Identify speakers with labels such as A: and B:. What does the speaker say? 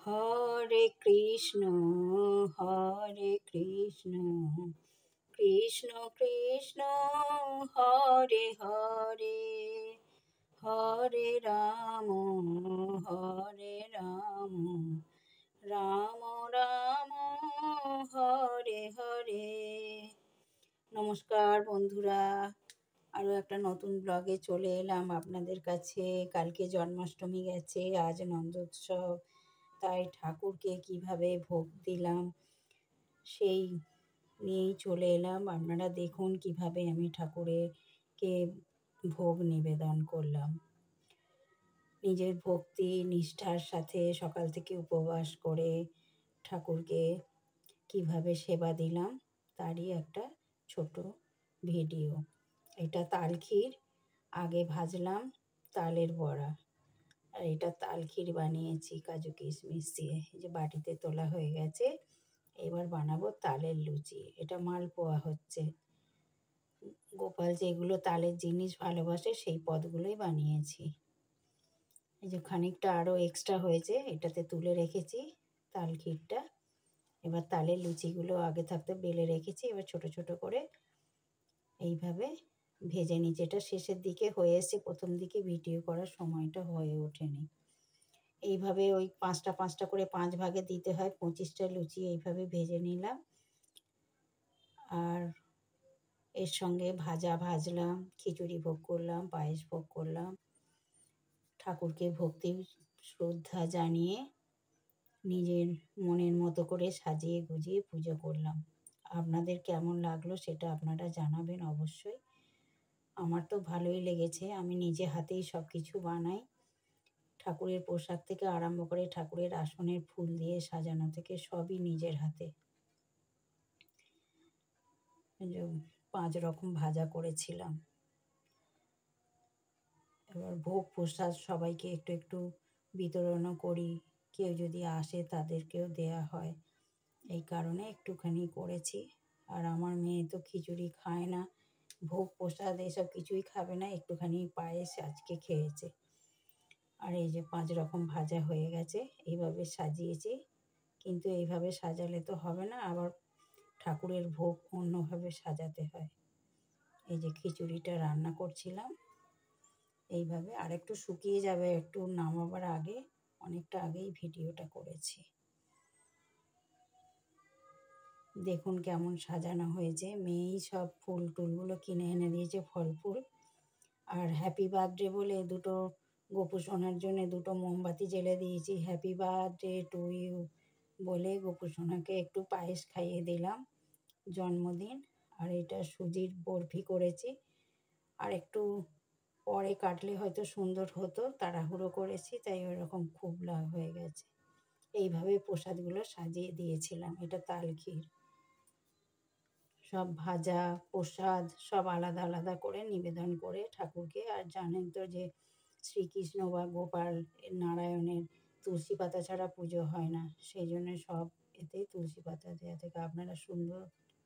A: হরে কৃষ্ণ কৃষ্ণ কৃষ্ণ হরে হরে, হরে রাম রাম রাম হরে হরে। নমস্কার বন্ধুরা, আরও একটা নতুন ব্লগে চলে এলাম আপনাদের কাছে। কালকে জন্মাষ্টমী গেছে, আজ নন্দোৎসব, তাই ঠাকুরকে কিভাবে ভোগ দিলাম সেই নিয়েই চলে এলাম। আপনারা দেখুন কিভাবে আমি ঠাকুরকে ভোগ নিবেদন করলাম। নিজের ভক্তি নিষ্ঠার সাথে সকাল থেকে উপবাস করে ঠাকুরকে কিভাবে সেবা দিলাম তারই একটা ছোট ভিডিও। এটা তাল ক্ষীর, আগে ভাজলাম তালের বড়া, আর এটা তাল ক্ষীর বানিয়েছি কাজু কিশমিশ দিয়ে। এই যে বাটিতে তোলা হয়ে গেছে, এবার বানাবো তালের লুচি। এটা মালপোয়া হচ্ছে। গোপাল যেগুলো তালের জিনিস ভালোবাসে সেই পদগুলোই বানিয়েছি। এই যে খানিকটা আরও এক্সট্রা হয়েছে, এটাতে তুলে রেখেছি তাল ক্ষীরটা। এবার তালের লুচিগুলো আগে থাকতে বেলে রেখেছি, এবার ছোট ছোট করে এইভাবে ভেজে নিচ্ছি। এটা শেষের দিকে হয়ে এসছে, প্রথম দিকে ভিডিও করার সময়টা হয়ে ওঠেনি। এইভাবে ওই পাঁচটা পাঁচটা করে 5 ভাগে দিতে হয়, 25টা লুচি এইভাবে ভেজে নিলাম। আর এর সঙ্গে ভাজা ভাজলাম, খিচুড়ি ভোগ করলাম, পায়েস ভোগ করলাম। ঠাকুরকে ভক্তি শ্রদ্ধা জানিয়ে নিজের মনের মতো করে সাজিয়ে গুজিয়ে পুজো করলাম। আপনাদের কেমন লাগলো সেটা আপনারা জানাবেন অবশ্যই। আমার তো ভালোই লেগেছে। আমি নিজে হাতেই সব কিছু বানাই। ঠাকুরের পোশাক থেকে আরম্ভ করে ঠাকুরের আসনের ফুল দিয়ে সাজানো থেকে সবই নিজের হাতে। 5 রকম ভাজা করেছিলাম। এবার ভোগ প্রসাদ সবাইকে একটু একটু বিতরণও করি, কেউ যদি আসে তাদেরকেও দেয়া হয়, এই কারণে একটুখানি করেছি। আর আমার মেয়ে তো খিচুড়ি খায় না, ভোগ প্রসাদ এসব কিছুই খাবে না, একটুখানি পায়েস আজকে খেয়েছে। আর এই যে 5 রকম ভাজা হয়ে গেছে, এইভাবে সাজিয়েছি। কিন্তু এইভাবে সাজালে তো হবে না, আবার ঠাকুরের ভোগ অন্যভাবে সাজাতে হয়। এই যে খিচুড়িটা রান্না করছিলাম এইভাবে, আর একটু শুকিয়ে যাবে একটু নামাবার আগে, অনেকটা আগেই ভিডিওটা করেছি। দেখুন কেমন সাজানো হয়েছে। মেয়েই সব ফুল টুলগুলো কিনে এনে দিয়েছে, ফল ফুল। আর হ্যাপি বার্থডে বলে দুটো গোপু সোনার জন্য দুটো মোমবাতি জ্বেলে দিয়েছি, হ্যাপি বার্থডে টু ইউ বলে গোপু সোনাকে একটু পায়েস খাইয়ে দিলাম, জন্মদিন। আর এটা সুজির বরফি করেছি, আর একটু পরে কাটলে হয়তো সুন্দর হতো, তাড়াহুড়ো করেছি তাই ওইরকম খুবলা হয়ে গেছে। এইভাবে প্রসাদগুলো সাজিয়ে দিয়েছিলাম। এটা তাল ক্ষীর, সব ভাজা প্রসাদ সব আলাদা আলাদা করে নিবেদন করে ঠাকুরকে। আর জানেন তো যে শ্রীকৃষ্ণ বা গোপাল নারায়ণের তুলসী পাতা ছাড়া পুজো হয় না, সেই জন্য সব এতেই তুলসী পাতা দেওয়া থেকে। আপনারা সুন্দর